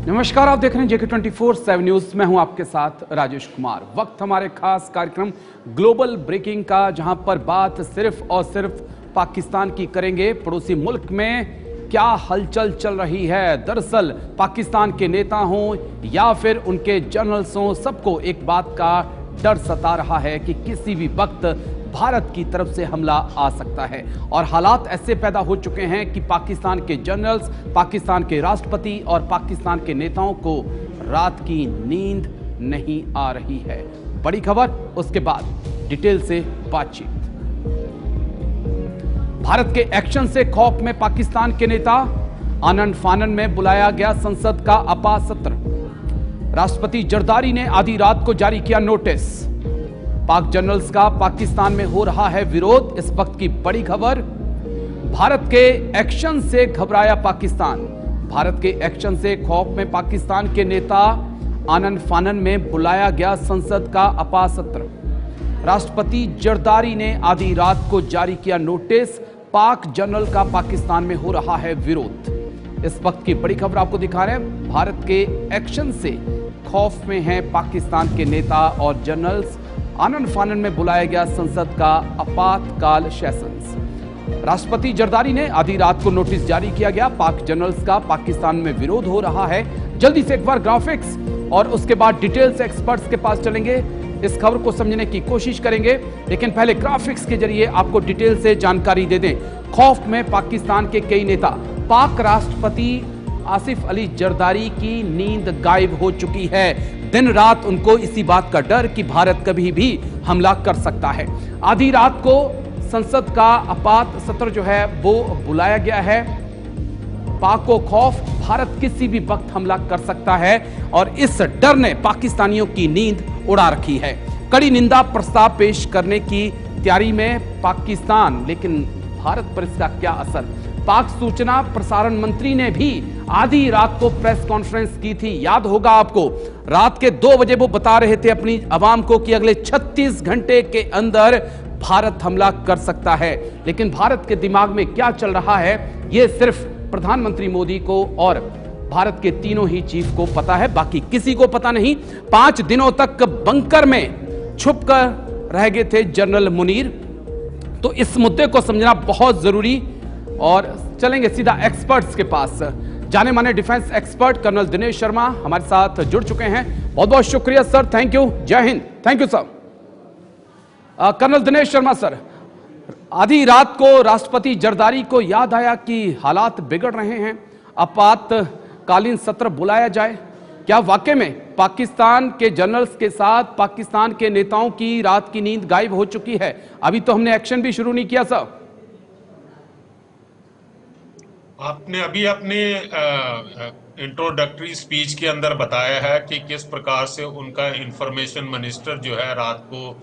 नमस्कार, आप देख रहे हैं जेके 24/7 न्यूज। मैं हूं आपके साथ राजेश कुमार। वक्त हमारे खास कार्यक्रम ग्लोबल ब्रेकिंग का, जहां पर बात सिर्फ और सिर्फ पाकिस्तान की करेंगे। पड़ोसी मुल्क में क्या हलचल चल रही है। दरअसल पाकिस्तान के नेता हों या फिर उनके जनरल्स हों, सबको एक बात का डर सता रहा है कि किसी भी वक्त भारत की तरफ से हमला आ सकता है। और हालात ऐसे पैदा हो चुके हैं कि पाकिस्तान के जनरल्स, पाकिस्तान के राष्ट्रपति और पाकिस्तान के नेताओं को रात की नींद नहीं आ रही है। बड़ी खबर, उसके बाद डिटेल से बातचीत। भारत के एक्शन से खौफ में पाकिस्तान के नेता, आनन फानन में बुलाया गया संसद का अपासत्र। राष्ट्रपति जरदारी ने आधी रात को जारी किया नोटिस। पाक जनरल्स का पाकिस्तान में हो रहा है विरोध। इस वक्त की बड़ी खबर, भारत के एक्शन से घबराया पाकिस्तान। भारत के एक्शन से खौफ में पाकिस्तान के नेता, आनन फानन में बुलाया गया संसद का अपासत्र। राष्ट्रपति जरदारी ने आधी रात को जारी किया नोटिस। पाक जनरल का पाकिस्तान में हो रहा है विरोध। इस वक्त की बड़ी खबर आपको दिखा रहे हैं। भारत के एक्शन से खौफ में हैं पाकिस्तान के नेता और जनरल्स। आनन फानन में बुलाया गया संसद का आपातकाल सेशंस। राष्ट्रपति जरदारी ने आधी रात को नोटिस जारी किया गया। पाक जनरल्स का पाकिस्तान में विरोध हो रहा है। जल्दी से एक बार ग्राफिक्स और उसके बाद डिटेल से एक्सपर्ट्स के पास चलेंगे, इस खबर को समझने की कोशिश करेंगे। लेकिन पहले ग्राफिक्स के जरिए आपको डिटेल से जानकारी दे दें। खौफ में पाकिस्तान के कई नेता। पाक राष्ट्रपति आसिफ अली जरदारी की नींद गायब हो चुकी है। दिन रात उनको इसी बात का डर कि भारत कभी भी हमला कर सकता है। आधी रात को संसद का आपात सत्र जो है वो बुलाया गया है। पाक को खौफ, भारत किसी भी वक्त हमला कर सकता है और इस डर ने पाकिस्तानियों की नींद उड़ा रखी है। कड़ी निंदा प्रस्ताव पेश करने की तैयारी में पाकिस्तान, लेकिन भारत पर इसका क्या असर। पाक सूचना प्रसारण मंत्री ने भी आधी रात को प्रेस कॉन्फ्रेंस की थी। याद होगा आपको, रात के 2 बजे वो बता रहे थे अपनी आवाम को कि अगले 36 घंटे के अंदर भारत हमला कर सकता है। लेकिन भारत के दिमाग में क्या चल रहा है, यह सिर्फ प्रधानमंत्री मोदी को और भारत के तीनों ही चीफ को पता है, बाकी किसी को पता नहीं। 5 दिनों तक बंकर में छुपकर रह गए थे जनरल मुनीर। तो इस मुद्दे को समझना बहुत जरूरी। और चलेंगे सीधा एक्सपर्ट्स के पास। जाने माने defence expert colonel Dinesh Sharma हमारे साथ जुड़ चुके हैं। बहुत बहुत शुक्रिया सर, थैंक यू, जय हिंद। Thank you sir. Colonel Dinesh Sharma sir, आधी रात को राष्ट्रपति जरदारी को याद आया कि हालात बिगड़ रहे हैं, आपातकालीन सत्र बुलाया जाए। क्या वाकई में पाकिस्तान के जनरल्स के साथ पाकिस्तान के नेताओं की रात की नींद गायब हो चुकी है? अभी तो हमने एक्शन भी शुरू नहीं किया सर। आपने अभी अपने इंट्रोडक्टरी स्पीच के अंदर बताया है कि किस प्रकार से उनका इंफॉर्मेशन मिनिस्टर जो है रात को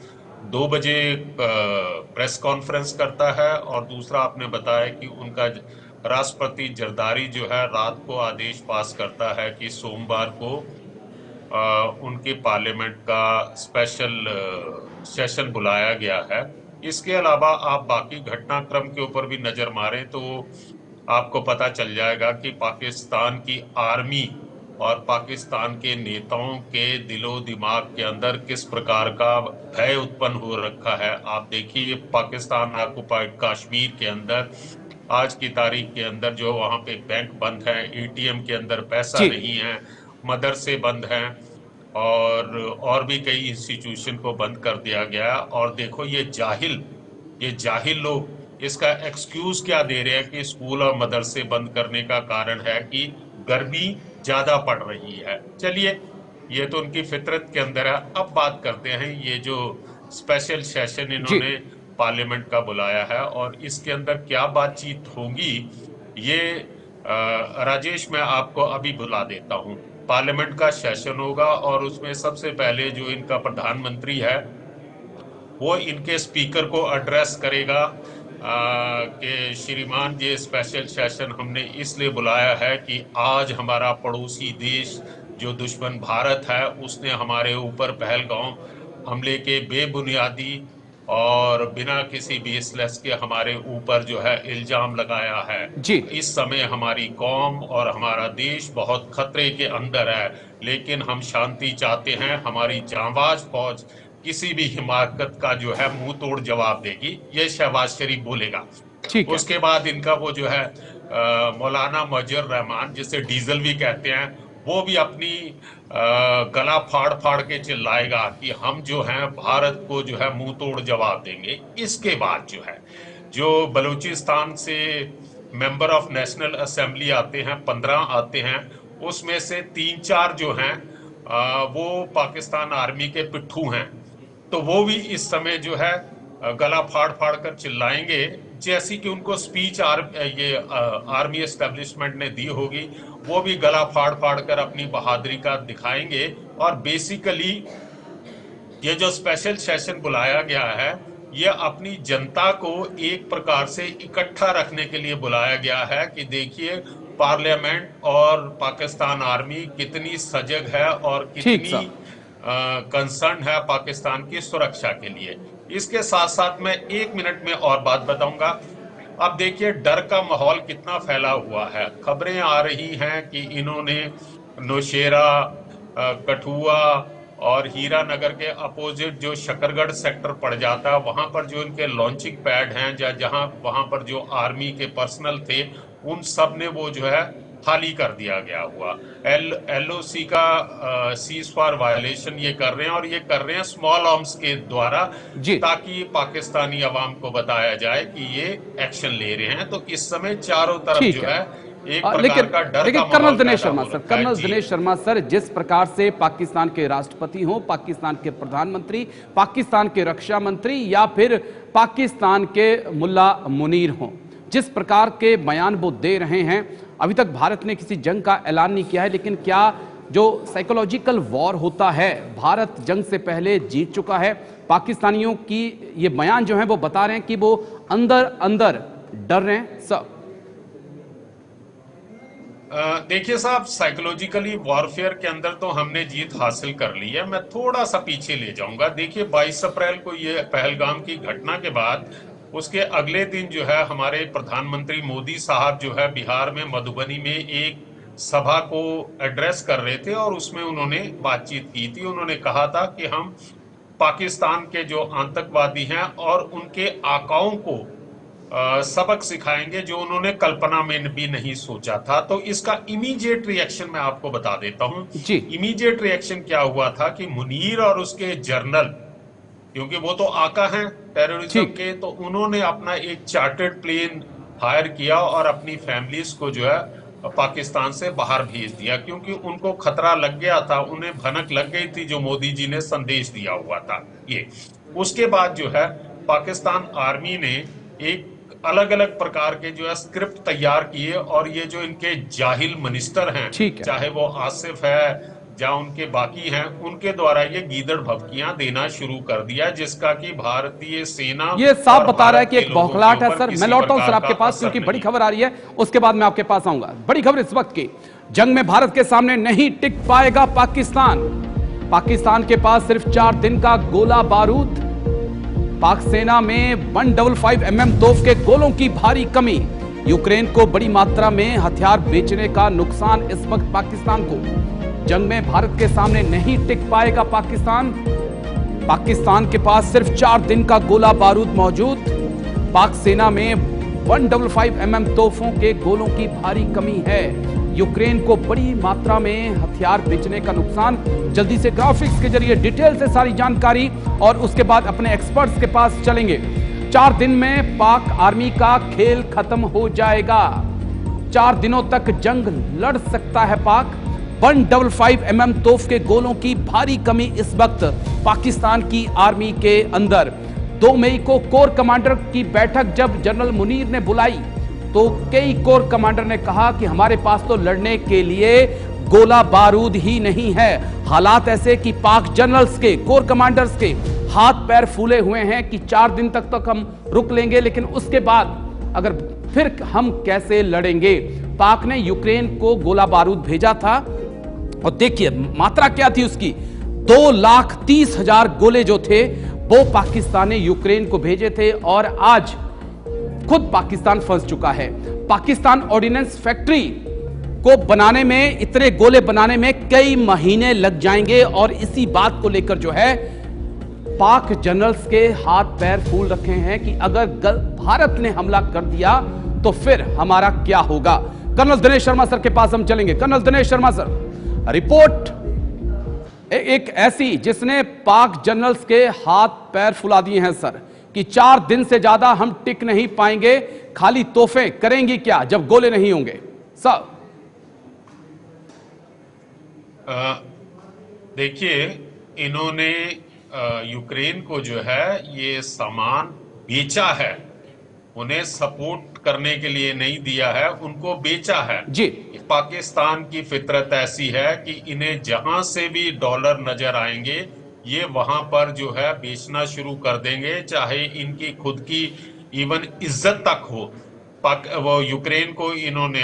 2 बजे प्रेस कॉन्फ्रेंस करता है, और दूसरा आपने बताया कि उनका राष्ट्रपति जरदारी जो है रात को आदेश पास करता है कि सोमवार को उनके पार्लियामेंट का स्पेशल सेशन बुलाया गया है। इसके अलावा आप बाकी घटनाक्रम के ऊपर भी नजर मारें तो आपको पता चल जाएगा कि पाकिस्तान की आर्मी और पाकिस्तान के नेताओं के दिलो दिमाग के अंदर किस प्रकार का भय उत्पन्न हो रखा है। आप देखिए, पाकिस्तान ऑक्युपाइड कश्मीर के अंदर आज की तारीख के अंदर जो वहां पे बैंक बंद है, एटीएम के अंदर पैसा नहीं है, मदरसे बंद हैं और भी कई इंस्टीट्यूशन को बंद कर दिया गया। और देखो ये जाहिल लोग इसका एक्सक्यूज क्या दे रहे हैं कि स्कूल और मदरसे बंद करने का कारण है कि गर्मी ज्यादा पड़ रही है। चलिए, ये तो उनकी फितरत के अंदर है। अब बात करते हैं ये जो स्पेशल सेशन इन्होंने पार्लियामेंट का बुलाया है और इसके अंदर क्या बातचीत होगी, ये राजेश मैं आपको अभी बुला देता हूं। पार्लियामेंट का सेशन होगा और उसमें सबसे पहले जो इनका प्रधानमंत्री है वो इनके स्पीकर को एड्रेस करेगा कि श्रीमान, ये स्पेशल सेशन हमने इसलिए बुलाया है कि आज हमारा पड़ोसी देश जो दुश्मन भारत है उसने हमारे ऊपर पहलगाम हमले के बेबुनियादी और बिना किसी बेसलेस के हमारे ऊपर जो है इल्जाम लगाया है। जी। इस समय हमारी कौम और हमारा देश बहुत खतरे के अंदर है, लेकिन हम शांति चाहते हैं। हमारी जांबाज फौज किसी भी हिमाकत का जो है मुंह तोड़ जवाब देगी, ये शहबाज शरीफ बोलेगा। ठीक है। उसके बाद इनका वो जो है मौलाना मजहर रहमान, जिसे डीजल भी कहते हैं, वो भी अपनी गला फाड़ फाड़ के चिल्लाएगा कि हम जो हैं भारत को जो है मुंह तोड़ जवाब देंगे। इसके बाद जो बलूचिस्तान से मेंबर ऑफ नेशनल असेंबली आते हैं, 15 आते हैं, उसमें से 3-4 जो हैं वो पाकिस्तान आर्मी के पिट्ठू हैं। तो वो भी इस समय जो है गला फाड़ फाड़ कर चिल्लाएंगे, जैसी कि उनको स्पीच आर्मी एस्टेब्लिशमेंट ने दी होगी। वो भी गला फाड़ फाड़ कर अपनी बहादुरी का दिखाएंगे। और बेसिकली ये जो स्पेशल सेशन बुलाया गया है, ये अपनी जनता को एक प्रकार से इकट्ठा रखने के लिए बुलाया गया है कि देखिए पार्लियामेंट और पाकिस्तान आर्मी कितनी सजग है और कितनी कंसर्न है पाकिस्तान की सुरक्षा के लिए। इसके साथ साथ मैं 1 मिनट में और बात बताऊंगा। अब देखिए डर का माहौल कितना फैला हुआ है। खबरें आ रही हैं कि इन्होंने नौशेरा, कठुआ और हीरा नगर के अपोजिट जो शकरगढ़ सेक्टर पड़ जाता है, वहां पर जो इनके लॉन्चिंग पैड हैं, जहां वहां पर जो आर्मी के पर्सनल थे, उन सब ने वो जो है खाली कर दिया गया हुआ। LOC का सीज फायर वायलेशन ये कर रहे हैं, और ये कर रहे हैं स्मॉल आर्म्स के द्वारा, ताकि पाकिस्तानी अवाम को बताया जाए कि ये एक्शन ले रहे हैं। तो इस समय चारों तरफ जो है एक प्रकार का डर का कर्नल दिनेश शर्मा सर, जिस प्रकार से पाकिस्तान के राष्ट्रपति हो, पाकिस्तान के प्रधानमंत्री, पाकिस्तान के रक्षा मंत्री या फिर पाकिस्तान के मुल्ला मुनीर हो, जिस प्रकार के बयान वो दे रहे हैं, अभी तक भारत ने किसी जंग का ऐलान नहीं किया है, लेकिन क्या जो साइकोलॉजिकल वॉर होता है, भारत जंग से पहले जीत चुका है। पाकिस्तानियों की ये बयान जो है वो बता रहे हैं कि वो अंदर अंदर डर रहे हैं सब। देखिए साहब, साइकोलॉजिकली वॉरफेयर के अंदर तो हमने जीत हासिल कर ली है। मैं थोड़ा सा पीछे ले जाऊंगा। देखिए 22 अप्रैल को ये पहलगाम की घटना के बाद उसके अगले दिन जो है हमारे प्रधानमंत्री मोदी साहब जो है बिहार में मधुबनी में एक सभा को एड्रेस कर रहे थे, और उसमें उन्होंने बातचीत की थी। उन्होंने कहा था कि हम पाकिस्तान के जो आतंकवादी हैं और उनके आकाओं को सबक सिखाएंगे, जो उन्होंने कल्पना में भी नहीं सोचा था। तो इसका इमीडिएट रिएक्शन मैं आपको बता देता हूं। इमीडिएट रिएक्शन क्या हुआ था कि मुनीर और उसके जर्नल, क्योंकि वो तो आका हैं टेररिज्म के, तो उन्होंने अपना एक चार्टर्ड प्लेन हायर किया और अपनी फैमिलीज को जो है पाकिस्तान से बाहर भेज दिया, क्योंकि उनको खतरा लग गया था, उन्हें भनक लग गई थी जो मोदी जी ने संदेश दिया हुआ था ये। उसके बाद जो है पाकिस्तान आर्मी ने एक अलग अलग प्रकार के जो है स्क्रिप्ट तैयार किए, और ये जो इनके जाहिल मिनिस्टर हैं, चाहे वो आसिफ है या उनके बाकी हैं, उनके द्वारा ये गीदड़ भभकियां देना शुरू कर दिया, जिसका कि भारतीय सेना ये साफ बता रहा है कि एक बौखलाहट है। सर मैं लौटता हूं सर आपके पास, क्योंकि बड़ी खबर आ रही है, उसके बाद मैं आपके पास आऊंगा। बड़ी खबर इस वक्त की, जंग में भारत के सामने नहीं टिक पाएगा पाकिस्तान। पाकिस्तान के पास सिर्फ 4 दिन का गोला बारूद। पाक सेना में 155 mm तोप के गोलों की भारी कमी। यूक्रेन को बड़ी मात्रा में हथियार बेचने का नुकसान इस वक्त पाकिस्तान को। जंग में भारत के सामने नहीं टिक पाएगा पाकिस्तान। पाकिस्तान के पास सिर्फ 4 दिन का गोला बारूद मौजूद। पाक सेना में 155 mm तोपों के गोलों की भारी कमी है। यूक्रेन को बड़ी मात्रा में हथियार बेचने का नुकसान। जल्दी से ग्राफिक्स के जरिए डिटेल से सारी जानकारी, और उसके बाद अपने एक्सपर्ट्स के पास चलेंगे। 4 दिन में पाक आर्मी का खेल खत्म हो जाएगा। 4 दिनों तक जंग लड़ सकता है पाक। 155 mm तोफ के गोलों की भारी कमी इस वक्त पाकिस्तान की आर्मी के अंदर। 2 मई को कोर कमांडर की बैठक जब जनरल मुनीर ने बुलाई, तो कई कोर कमांडर ने कहा कि हमारे पास तो लड़ने के लिए गोला बारूद ही नहीं है। हालात ऐसे कि पाक जनरल्स के, कोर कमांडर्स के हाथ पैर फूले हुए हैं कि 4 दिन तक हम रुक लेंगे, लेकिन उसके बाद अगर फिर हम कैसे लड़ेंगे। पाक ने यूक्रेन को गोला बारूद भेजा था, और देखिए मात्रा क्या थी उसकी, 2,30,000 गोले जो थे वो पाकिस्तान ने यूक्रेन को भेजे थे और आज खुद पाकिस्तान फंस चुका है। पाकिस्तान ऑर्डिनेंस फैक्ट्री को बनाने में, इतने गोले बनाने में कई महीने लग जाएंगे और इसी बात को लेकर जो है पाक जनरल्स के हाथ पैर फूल रखे हैं कि अगर भारत ने हमला कर दिया तो फिर हमारा क्या होगा। कर्नल दिनेश शर्मा सर के पास हम चलेंगे। Colonel Dinesh Sharma sir, report एक ऐसी जिसने पाक जनरल्स के हाथ पैर फुला दिए हैं सर कि 4 दिन से ज्यादा हम टिक नहीं पाएंगे, खाली तोहफे करेंगी क्या जब गोले नहीं होंगे सर? देखिए, इन्होंने यूक्रेन को जो है ये सामान बेचा है, उन्हें सपोर्ट करने के लिए नहीं दिया है, उनको बेचा है जी। पाकिस्तान की फितरत ऐसी है कि इन्हें जहां से भी डॉलर नजर आएंगे ये वहां पर जो है बेचना शुरू कर देंगे, चाहे इनकी खुद की इवन इज्जत तक हो। वो यूक्रेन को इन्होंने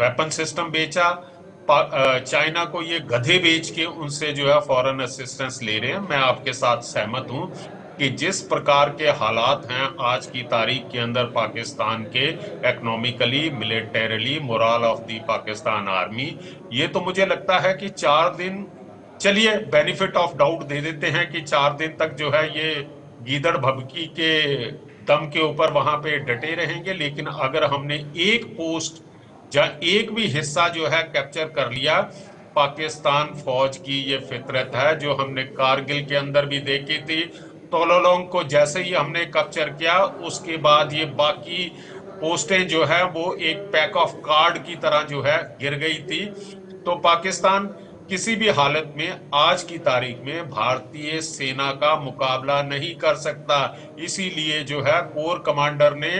वेपन सिस्टम बेचा, चाइना को ये गधे बेच के उनसे जो है फॉरेन असिस्टेंस ले रहे हैं। मैं आपके साथ सहमत हूं कि जिस प्रकार के हालात हैं आज की तारीख के अंदर पाकिस्तान के, economically, militarily, moral of the Pakistan army, ये तो मुझे लगता है कि 4 दिन, चलिए बेनिफिट ऑफ डाउट दे देते हैं कि 4 दिन तक जो है ये गीदड़ भभकी के दम के ऊपर वहां पे डटे रहेंगे। लेकिन अगर हमने एक पोस्ट या एक भी हिस्सा जो है कैप्चर कर लिया, पाकिस्तान फौज की ये फितरत है जो हमने कारगिल के अंदर भी देखी थी। तोलोलोंग को जैसे ही हमने कैप्चर किया उसके बाद ये बाकी पोस्टें जो है वो एक पैक ऑफ कार्ड की तरह जो है गिर गई थी। तो पाकिस्तान किसी भी हालत में आज की तारीख में भारतीय सेना का मुकाबला नहीं कर सकता। इसीलिए जो है कोर कमांडर ने,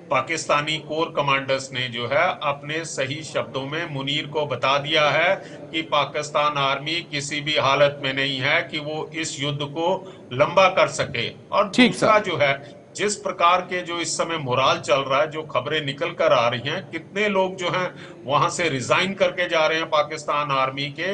पाकिस्तानी कोर कमांडर्स ने जो है अपने सही शब्दों में मुनीर को बता दिया है कि पाकिस्तान आर्मी किसी भी हालत में नहीं है कि वो इस युद्ध को लंबा कर सके। और दूसरा जो है, जिस प्रकार के जो इस समय मोराल चल रहा है, जो खबरें निकल कर आ रही हैं, कितने लोग जो हैं वहां से रिजाइन करके जा रहे हैं पाकिस्तान आर्मी के,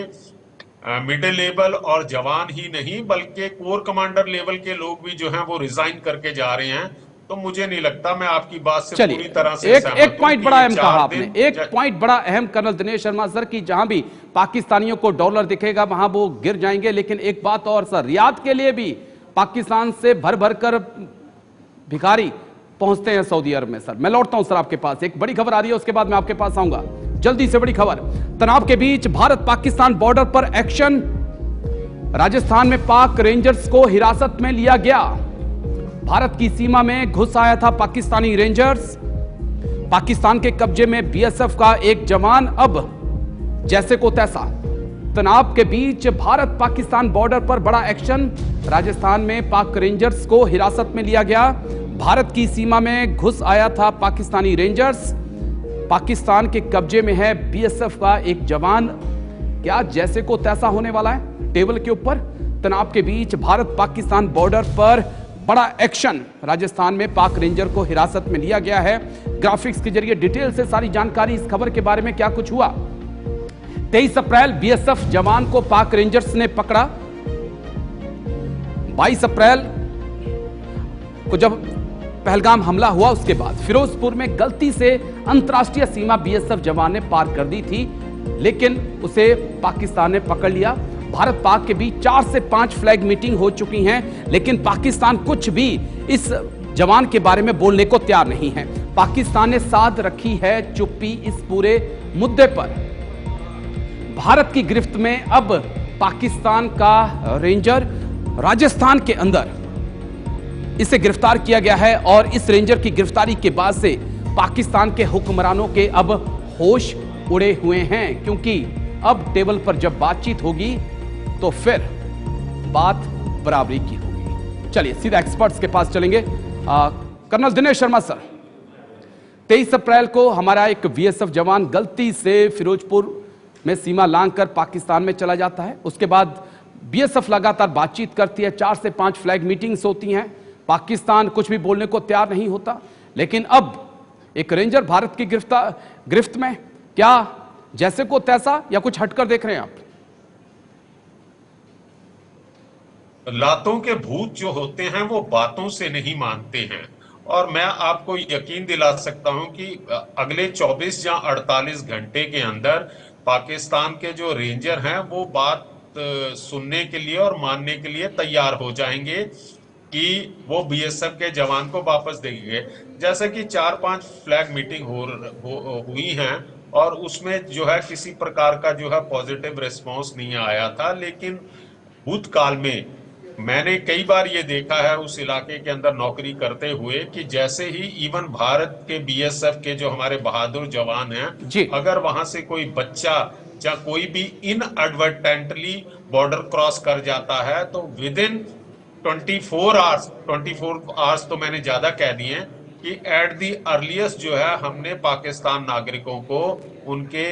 मिडिल लेवल और जवान ही नहीं बल्कि कोर कमांडर लेवल के लोग भी जो हैं वो रिजाइन करके जा रहे हैं। तो मुझे नहीं लगता, मैं आपकी बात से पूरी तरह से एक पॉइंट बड़ा अहम कहा आपने, एक पॉइंट बड़ा अहम कर्नल दिनेश शर्मा सर की जहां भी पाकिस्तानियों को डॉलर दिखेगा वहां वो गिर जाएंगे। लेकिन एक बात और सर, रियाद के लिए भी पाकिस्तान से भर भर कर भिखारी पहुंचते हैं सऊदी अरब में। सर मैं लौटता हूं सर आपके पास, एक बड़ी खबर आ रही है उसके बाद मैं आपके पास आऊंगा। जल्दी से बड़ी खबर, तनाव के बीच भारत पाकिस्तान बॉर्डर पर एक्शन, राजस्थान में पाक रेंजर्स को हिरासत में लिया गया। भारत की सीमा में घुस आया था पाकिस्तानी रेंजर्स, पाकिस्तान के कब्जे में बीएसएफ का एक जवान, अब जैसे को तैसा। तनाव के बीच भारत पाकिस्तान बॉर्डर पर बड़ा एक्शन, राजस्थान में पाक रेंजर्स को हिरासत में लिया गया। भारत की सीमा में घुस आया था पाकिस्तानी रेंजर्स, पाकिस्तान के कब्जे में है बीएसएफ का एक जवान। क्या जैसे को तैसा होने वाला है टेबल के ऊपर? तनाव के बीच भारत पाकिस्तान बॉर्डर पर बड़ा एक्शन, राजस्थान में पाक रेंजर को हिरासत में लिया गया है। ग्राफिक्स के जरिए डिटेल से सारी जानकारी इस खबर के बारे में क्या कुछ हुआ। 23 अप्रैल बीएसएफ जवान को पाक रेंजर्स ने पकड़ा। 22 अप्रैल को जब पहलगाम हमला हुआ उसके बाद फिरोजपुर में गलती से अंतर्राष्ट्रीय सीमा बीएसएफ जवान ने पार कर दी थी, लेकिन उसे पाकिस्तान ने पकड़ लिया। भारत पाक के बीच 4 से 5 फ्लैग मीटिंग हो चुकी हैं, लेकिन पाकिस्तान कुछ भी इस जवान के बारे में बोलने को तैयार नहीं है। पाकिस्तान ने साध रखी है चुप्पी इस पूरे मुद्दे पर। भारत की गिरफ्त में अब पाकिस्तान का रेंजर, राजस्थान के अंदर इसे गिरफ्तार किया गया है और इस रेंजर की गिरफ्तारी के बाद से पाकिस्तान के हुक्मरानों के अब होश उड़े हुए हैं, क्योंकि अब टेबल पर जब बातचीत होगी तो फिर बात बराबरी की होगी। चलिए सीधा एक्सपर्ट्स के पास चलेंगे। कर्नल दिनेश शर्मा सर, 23 अप्रैल को हमारा एक बीएसएफ जवान गलती से फिरोजपुर में सीमा लांघकर पाकिस्तान में चला जाता है। उसके बाद बीएसएफ लगातार बातचीत करती है, 4 से 5 फ्लैग मीटिंग्स होती हैं, पाकिस्तान कुछ भी बोलने को तैयार नहीं होता। लेकिन अब एक रेंजर भारत की गिरफ्त में, क्या जैसे को तैसा या कुछ हटकर देख रहे हैं आप? लातों के भूत जो होते हैं वो बातों से नहीं मानते हैं। और मैं आपको यकीन दिला सकता हूं कि अगले 24 या 48 घंटे के अंदर पाकिस्तान के जो रेंजर हैं वो बात सुनने के लिए और मानने के लिए तैयार हो जाएंगे कि वो बीएसएफ के जवान को वापस देंगे। जैसे कि 4-5 फ्लैग मीटिंग हुई हैं और उसमें जो है किसी प्रकार का जो है पॉजिटिव रिस्पांस नहीं आया था, लेकिन भूतकाल में मैंने कई बार ये देखा है उस इलाके के अंदर नौकरी करते हुए कि जैसे ही इवन भारत के बीएसएफ के जो हमारे बहादुर जवान हैं, जी। अगर वहां से कोई बच्चा या कोई भी इनएडवर्टेंटली बॉर्डर क्रॉस कर जाता है तो विद इन 24 आवर्स तो मैंने ज्यादा कह दिए हैं कि एट दी अर्लीस्ट जो है हमने पाकिस्तान नागरिकों को उनके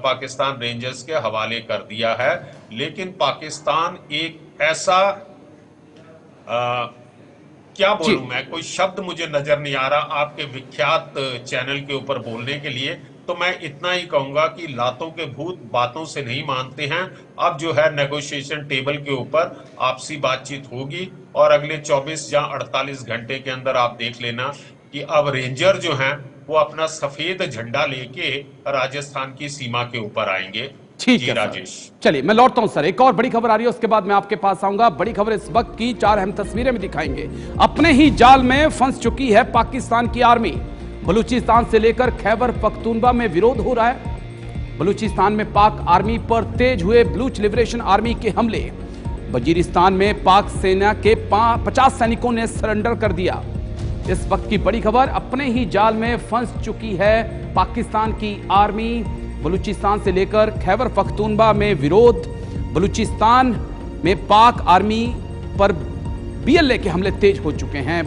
पाकिस्तान रेंजर्स के हवाले कर दिया है। लेकिन पाकिस्तान एक ऐसा क्या बोलूं मैं, कोई शब्द मुझे नजर नहीं आ रहा आपके विख्यात चैनल के ऊपर बोलने के लिए। तो मैं इतना ही कहूंगा कि लातों के भूत बातों से नहीं मानते हैं। अब जो है नेगोशिएशन टेबल के ऊपर आपसी बातचीत होगी और अगले 24 या 48 घंटे के अंदर आप देख लेना कि अब रेंजर जो हैं वो अपना सफेद झंडा लेके राजस्थान की सीमा के ऊपर आएंगे। ठीक जी है राजेश। चलिए मैं लौटता हूं सर, एक और बड़ी खबर आ रही है उसके बाद मैं आपके पास आऊंगा। बड़ी खबर इस वक्त की 4 अहम तस्वीरें भी दिखाएंगे। अपने ही जाल में फंस चुकी है पाकिस्तान की आर्मी। बलूचिस्तान से लेकर खैबर पख्तूनवा में विरोध हो रहा है। बलूचिस्तान में पाक आर्मी पर तेज हुए बलूच लिबरेशन आर्मी के हमले। वजीरिस्तान में पाक सेना के 50 सैनिकों ने सरेंडर कर दिया। इस वक्त की बड़ी खबर, अपने ही जाल में फंस चुकी है पाकिस्तान की आर्मी। बलूचिस्तान से लेकर खैबर पख्तूनवा में विरोध। बलूचिस्तान में पाक आर्मी पर बीएलए के हमले तेज हो चुके हैं।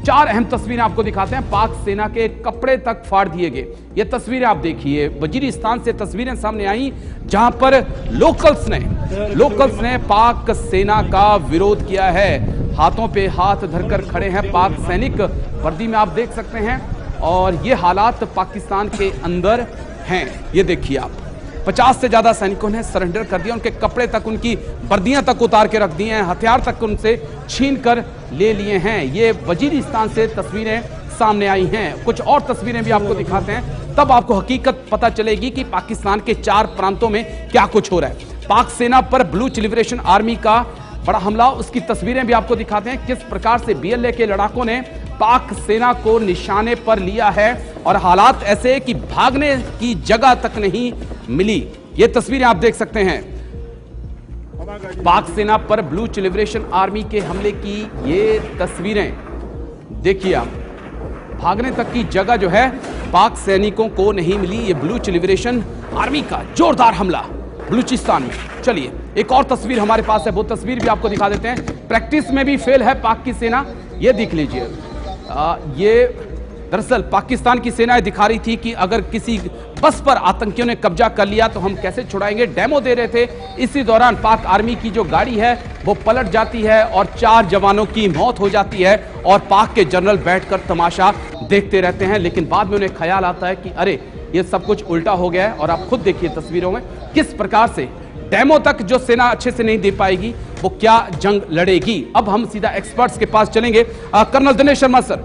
4 अहम तस्वीरें आपको दिखाते हैं। पाक सेना के कपड़े तक फाड़ दिए गए। ये तस्वीरें आप देखिए, वजीरिस्तान से तस्वीरें सामने आई जहां पर लोकल्स ने पाक सेना का विरोध किया है। हाथों पे हाथ धरकर खड़े हैं पाक सैनिक, वर्दी में आप देख सकते हैं। और ये हालात पाकिस्तान के अंदर हैं। ये देखिए आप, 50 से ज्यादा सैनिकों ने सरेंडर कर दिया। उनके कपड़े तक, उनकी वर्दियां तक उतार के रख दी हैं, हथियार तक उनसे छीन कर ले लिए हैं। ये वजीरिस्तान से तस्वीरें सामने आई हैं। कुछ और तस्वीरें भी आपको दिखाते हैं, तब आपको हकीकत पता चलेगी कि पाकिस्तान के 4 प्रांतों में क्या कुछ हो रहा है। पाक सेना पर बलूच लिबरेशन आर्मी का बड़ा हमला, उसकी तस्वीरें भी आपको दिखाते हैं। किस प्रकार से बीएलए के लड़ाकों ने पाक सेना को निशाने पर लिया है और हालात ऐसे कि भागने की जगह तक नहीं मिली। ये तस्वीरें आप देख सकते हैं। पाक सेना पर बलूच लिबरेशन आर्मी के हमले की ये तस्वीरें देखिए आप। भागने तक की जगह जो है पाक सैनिकों को नहीं मिली। ये बलूच लिबरेशन आर्मी का जोरदार हमला बलूचिस्तान में। चलिए एक और तस्वीर हमारे पास है, वो तस्वीर भी आपको दिखा देते हैं। प्रैक्टिस में भी फेल है पाक की सेना, ये देख लीजिए। ये दरअसल पाकिस्तान की सेना दिखा रही थी कि अगर किसी बस पर आतंकियों ने कब्जा कर लिया तो हम कैसे छुड़ाएंगे, डेमो दे रहे थे। इसी दौरान पाक आर्मी की जो गाड़ी है वो पलट जाती है और 4 जवानों की मौत हो जाती है और पाक के जनरल बैठकर तमाशा देखते रहते हैं। लेकिन बाद में उन्हें ख्याल आता है कि अरे ये सब कुछ उल्टा हो गया है। और आप खुद देखिए तस्वीरों में किस प्रकार से डेमो तक जो सेना अच्छे से नहीं दे पाएगी वो क्या जंग लड़ेगी। अब हम सीधा एक्सपर्ट्स के पास चलेंगे। कर्नल दिनेश शर्मा सर,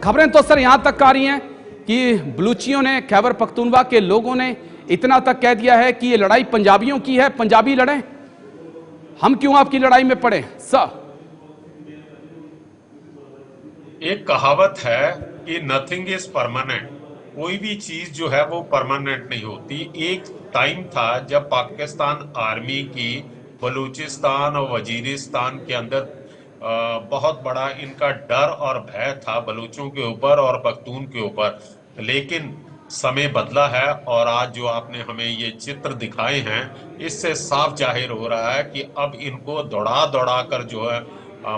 खबरें तो सर यहां तक आ रही हैं कि बलूचियों ने, खैबर पख्तूनवा के लोगों ने इतना तक कह दिया है कि ये लड़ाई पंजाबियों की है, पंजाबी लड़ें, हम क्यों आपकी लड़ाई में पड़े। सर, एक कहावत है कि नथिंग इज परमानेंट। कोई भी चीज जो है वो परमानेंट नहीं होती। एक टाइम था जब पाकिस्तान आर्मी की बलूचिस्तान और वजीरिस्तान के अंदर बहुत बड़ा इनका डर और भय था बलूचों के ऊपर और पख्तून के ऊपर। लेकिन समय बदला है और आज जो आपने हमें ये चित्र दिखाए हैं इससे साफ जाहिर हो रहा है कि अब इनको दौड़ा दौड़ा कर जो है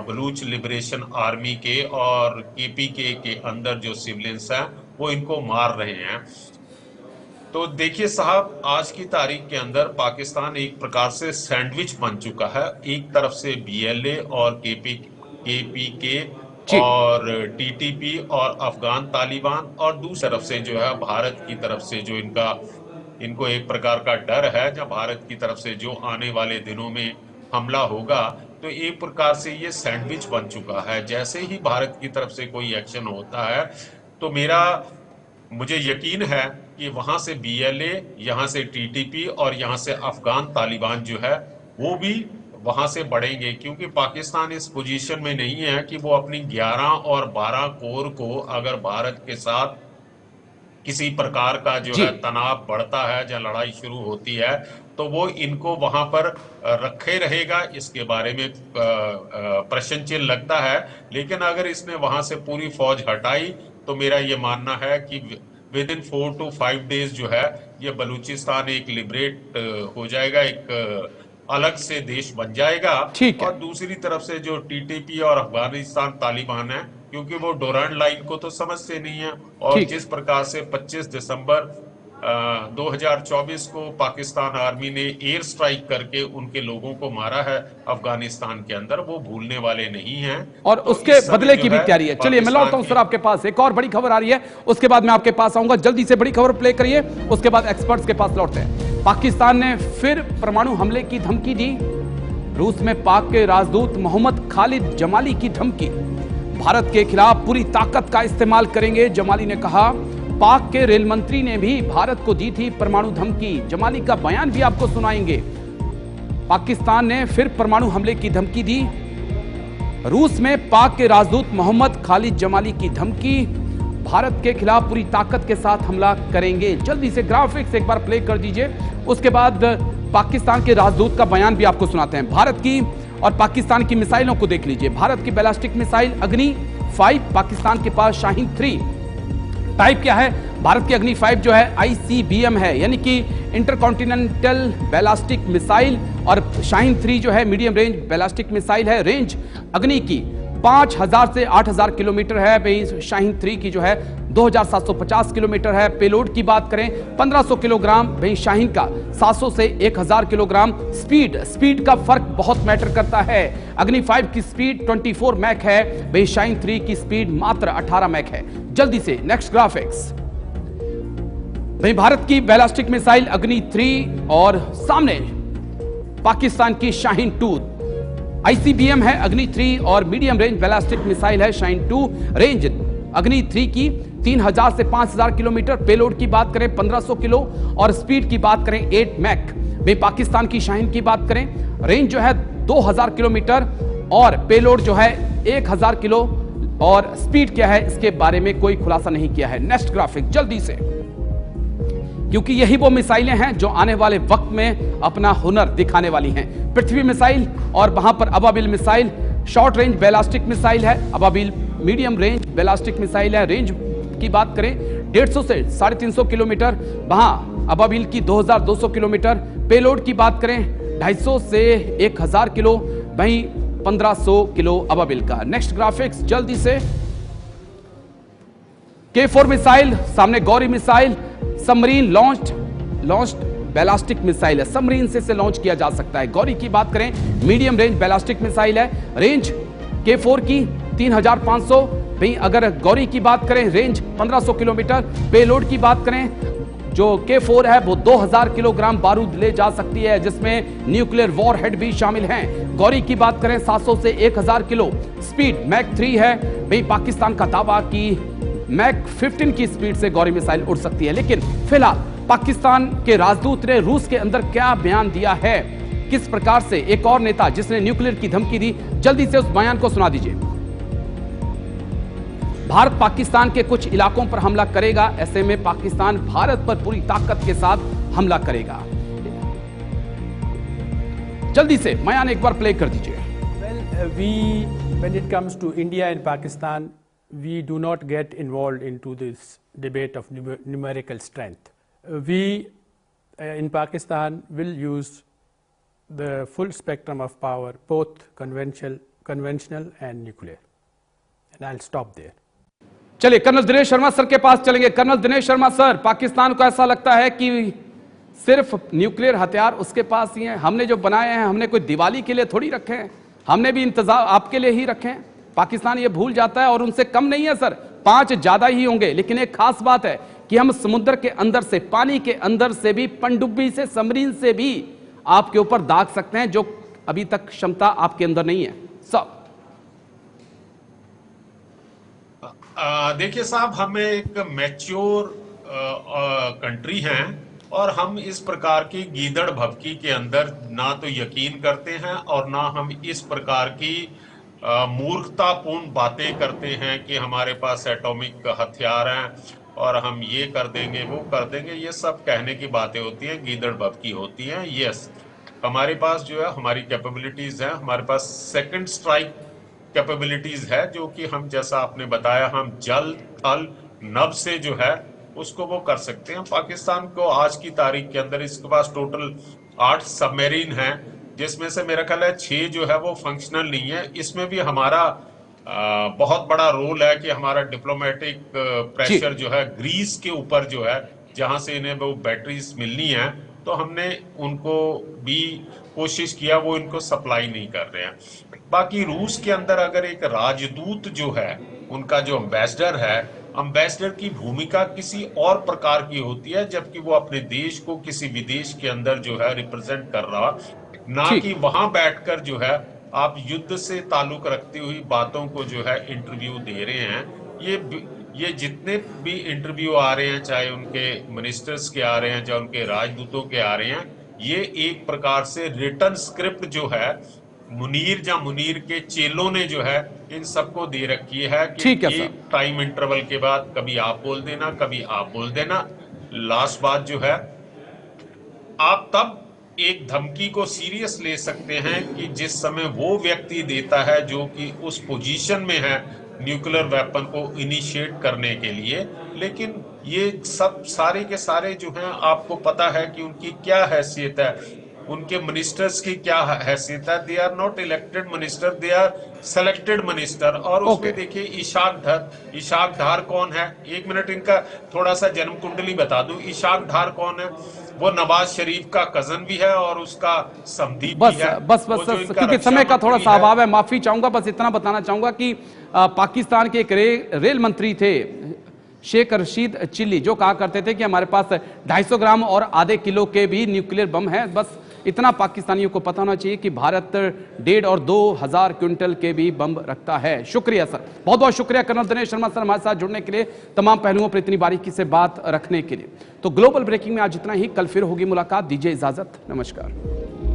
बलूच लिबरेशन आर्मी के और केपीके के अंदर जो सिविलियंस हैं वो इनको मार रहे हैं। तो देखिए साहब, आज की तारीख के अंदर पाकिस्तान एक प्रकार से सैंडविच बन चुका है। एक तरफ से बीएलए और केपीके और टीटीपी और अफगान तालिबान, और दूसरी तरफ से जो है भारत की तरफ से जो इनको एक प्रकार का डर है जब भारत की तरफ से जो आने वाले दिनों में हमला होगा तो एक प्रकार से ये सैंडविच बन चुका है। जैसे ही भारत की तरफ से कोई एक्शन होता है तो मुझे यकीन है कि वहां से BLA, यहाँ से TTP और यहाँ से अफगान तालिबान जो है वो भी वहां से बढ़ेंगे, क्योंकि पाकिस्तान इस पोजीशन में नहीं है कि वो अपनी 11 और 12 कोर को अगर भारत के साथ किसी प्रकार का जो है तनाव बढ़ता है या लड़ाई शुरू होती है तो वो इनको वहां पर रखे रहेगा। इसके बारे में प्रश्न चिन्ह लगता है, लेकिन अगर इसने वहां से पूरी फौज हटाई तो मेरा ये मानना है कि विद इन 4 to 5 डेज जो है ये बलूचिस्तान एक लिबरेट हो जाएगा, एक अलग से देश बन जाएगा। और दूसरी तरफ से जो TTP और अफगानिस्तान तालिबान है, क्योंकि वो डोरांड लाइन को तो समझते नहीं है, और जिस प्रकार से 25 दिसंबर 2024 को पाकिस्तान आर्मी ने एयर स्ट्राइक करके उनके लोगों को मारा है अफगानिस्तान के अंदर, वो भूलने वाले नहीं हैं और तो उसके बदले की भी तैयारी है। चलिए मैं लौटता हूं सर आपके पास, एक और बड़ी खबर आ रही है, उसके बाद मैं आपके पास आऊंगा। जल्दी से बड़ी खबर प्ले करिए, उसके बाद एक्सपर्ट्स के पास लौटते हैं। पाकिस्तान ने फिर परमाणु हमले की धमकी दी। रूस में पाक के राजदूत मोहम्मद खालिद जमाली की धमकी, भारत के खिलाफ पूरी ताकत का इस्तेमाल करेंगे। जमाली ने कहा, पाक के रेल मंत्री ने भी भारत को दी थी परमाणु धमकी। जमाली का बयान भी आपको सुनाएंगे। पाकिस्तान ने फिर परमाणु हमले की धमकी दी। रूस में पाक के राजदूत मोहम्मद खालिद जमाली की धमकी, भारत के खिलाफ पूरी ताकत के साथ हमला करेंगे। जल्दी से ग्राफिक्स एक बार प्ले कर दीजिए, उसके बाद पाकिस्तान के राजदूत का बयान भी आपको सुनाते हैं। भारत की और पाकिस्तान की मिसाइलों को देख लीजिए। भारत की बैलिस्टिक मिसाइल अग्नि 5, पाकिस्तान के पास शाहीन 3। टाइप क्या है? भारत की अग्नि 5 जो है ICBM है, यानी कि इंटरकॉन्टिनेंटल बैलिस्टिक मिसाइल, और शाहीन 3 जो है मीडियम रेंज बैलिस्टिक मिसाइल है। रेंज अग्नि की 5000 से 8000 किलोमीटर है, भाई शाहीन 3 की जो है 2750 किलोमीटर है। पेलोड की बात करें 1500 किलोग्राम, भाई शाहीन का 700 से 1000 किलोग्राम। स्पीड का फर्क बहुत मैटर करता है। अग्नि 5 की स्पीड 24 मैक है, भाई शाहीन 3 की स्पीड मात्र 18 मैक है। जल्दी से नेक्स्ट ग्राफिक्स। भाई भारत की बैलिस्टिक मिसाइल अग्नि 3 और सामने पाकिस्तान की शाहीन 2। ICBM है अग्नि 3 और मीडियम रेंज बैलिस्टिक मिसाइल है शाहीन 2। रेंज अग्नि 3 की 3000 से 5000 किलोमीटर। पेलोड की बात करें 1500 किलो और स्पीड की बात करें 8 मैक। भाई पाकिस्तान की शाहीन की बात करें, रेंज जो है 2000 किलोमीटर और पेलोड जो है 1000 किलो, और स्पीड क्या है इसके बारे में कोई खुलासा नहीं किया है। नेक्स्ट ग्राफिक जल्दी से, क्योंकि यही वो मिसाइलें हैं जो आने वाले वक्त में अपना हुनर दिखाने वाली हैं। पृथ्वी मिसाइल और वहां पर Ababeel missile, short range ballistic missile है Ababeel, medium range ballistic missile है। रेंज की बात करें 150 से 350 किलोमीटर, वहां अबाबिल की 2200 किलोमीटर। पेलोड की बात करें 250 से 1000 किलो, वहीं 1500 किलो अबाबिल का। नेक्स्ट ग्राफिक्स जल्दी से। K4 मिसाइल, सामने Gauri missile, submarine launched ballistic missile है, सबमरीन से लॉन्च किया जा सकता है। गौरी की बात करें मीडियम रेंज बैलिस्टिक मिसाइल है। रेंज K4 की 3500, भाई अगर गौरी की बात करें रेंज 1500 किलोमीटर। पेलोड की बात करें जो K4 है वो 2000 किलोग्राम बारूद ले जा सकती है, जिसमें न्यूक्लियर वॉरहेड भी शामिल हैं। गौरी की बात करें 700 से 1000 किलो। स्पीड मैक 3 है, भाई पाकिस्तान का दावा कि मैक 15 की स्पीड से गौरी मिसाइल उड़ सकती है। लेकिन फिलहाल पाकिस्तान के राजदूत ने रूस के अंदर क्या बयान दिया है, किस प्रकार से एक और नेता जिसने न्यूक्लियर की धमकी दी, जल्दी से उस बयान को सुना दीजिए। भारत पाकिस्तान के कुछ इलाकों पर हमला करेगा, ऐसे में पाकिस्तान भारत पर पूरी ताकत के साथ हमला करेगा। जल्दी से बयान एक बार प्ले कर दीजिए। When it comes to India and Pakistan, we do not get involved into this debate of numerical strength. We in Pakistan will use the full spectrum of power, both conventional and nuclear. And I'll stop there. चलिए colonel Dinesh Sharma sir के पास चलेंगे। Colonel Dinesh Sharma sir, Pakistan को ऐसा लगता है कि सिर्फ nuclear हथियार उसके पास ही हैं, हमने जो बनाए हैं हमने कोई दिवाली के लिए थोड़ी रखे हैं, हमने भी इंतजाम आपके लिए ही रखे हैं। पाकिस्तान ये भूल जाता है, और उनसे कम नहीं है सर, 5 ज्यादा ही होंगे। लेकिन एक खास बात है कि हम समुद्र के अंदर से, पानी के अंदर से भी, पनडुब्बी से, सबमरीन से भी आपके ऊपर दाग सकते हैं, जो अभी तक क्षमता आपके अंदर नहीं है? सब देखिए साहब, हमें एक मैच्योर कंट्री हैं और हम इस प्रकार की गीदड़ भभकी के अंदर ना तो यकीन करते हैं और ना हम इस प्रकार की मूर्खतापूर्ण बातें करते हैं कि हमारे पास एटॉमिक हथियार हैं और हम ये कर देंगे वो कर देंगे। ये सब कहने की बातें होती हैं, गीदड़ भभकी होती हैं। यस, हमारे पास जो है हमारी कैपेबिलिटीज हैं, हमारे पास सेकंड स्ट्राइक कैपेबिलिटीज है, जो कि हम जैसा आपने बताया हम जल थल नभ से जो है उसको वो कर सकते हैं। पाकिस्तान को आज की तारीख के अंदर इसके पास टोटल 8 सबमरीन हैं, जिसमें से मेरा ख्याल है 6 जो है वो फंक्शनल नहीं है। इसमें भी हमारा बहुत बड़ा रोल है कि हमारा डिप्लोमेटिक प्रेशर जो है ग्रीस के ऊपर जो है, जहां से इन्हें वो बैटरीज मिलनी है, तो हमने उनको भी कोशिश किया, वो इनको सप्लाई नहीं कर रहे हैं। बाकी रूस के अंदर अगर एक राजदूत जो है, उनका जो एम्बेसडर है, एम्बेसडर की भूमिका किसी और प्रकार की होती है, जबकि वो अपने देश को किसी विदेश के अंदर जो है रिप्रेजेंट कर रहा, ना कि वहां बैठकर जो है आप युद्ध से ताल्लुक रखती हुई बातों को जो है इंटरव्यू दे रहे हैं। ये जितने भी इंटरव्यू आ रहे हैं, चाहे उनके मिनिस्टर्स के आ रहे हैं, चाहे उनके राजदूतों के आ रहे हैं, ये एक प्रकार से रिटर्न स्क्रिप्ट जो है मुनीर के चेलों ने जो है इन सबको दे रखी है कि एक टाइम इंटरवल के बाद कभी आप बोल देना, कभी आप बोल देना। लास्ट बात जो है, आप तब एक धमकी को सीरियस ले सकते हैं कि जिस समय वो व्यक्ति देता है जो कि उस पोजीशन में है न्यूक्लियर वेपन को इनिशिएट करने के लिए। लेकिन ये सब सारे के सारे जो हैं, आपको पता है कि उनकी क्या हैसियत है, उनके मिनिस्टर्स की क्या हैसियत है। They are not elected minister, they are selected minister. और उसमें देखिए इशाक डार कौन है, 1 मिनट इनका थोड़ा सा जन्म कुंडली बता दूं। इशाक डार कौन है? वो नवाज शरीफ का कजन भी है और उसका समधी भी है। बस क्योंकि समय का थोड़ा सा अभाव है, माफी चाहूंगा। बस इतना बताना चाहूंगा कि पाकिस्तान के एक रेल मंत्री थे शेख रशीद चिल्ली, जो कहा करते थे कि हमारे पास 250 ग्राम और आधे किलो के भी न्यूक्लियर बम है। बस इतना पाकिस्तानियों को पता होना चाहिए कि भारत 1.5 और 2,000 क्विंटल के भी बम रखता है। शुक्रिया सर, बहुत बहुत शुक्रिया कर्नल दिनेश शर्मा सर हमारे साथ जुड़ने के लिए, तमाम पहलुओं पर इतनी बारीकी से बात रखने के लिए। तो ग्लोबल ब्रेकिंग में आज इतना ही, कल फिर होगी मुलाकात। दीजिए इजाजत, नमस्कार।